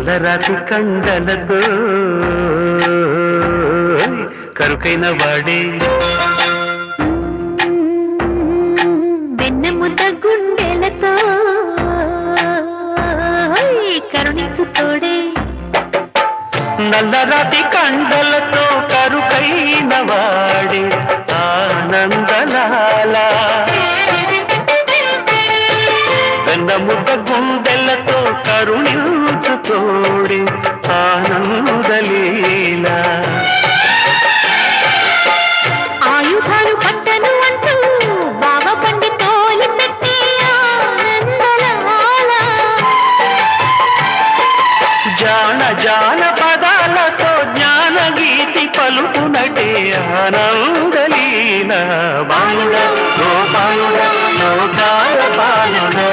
నల్లరాతి కండలతో కరుకైన వాడే వెన్నెముద్ద గుండెలతో కరుణించు తోడే నల్లరాతి కండలతో కరుకైన వాడే ఆనందలాల వెన్నముద్ద గుండెలతో కరుణించు తోడే ఆనందలీలా ఆయుధాలు పట్టను అంటూ బావ పండి తోలి పెట్టి ఆనందలాల జాన జాన పదాలతో జ్ఞాన గీతి పలుకునటే ఆనందలీల బాలుడ గోపాలుడ లోకాల పాలుడా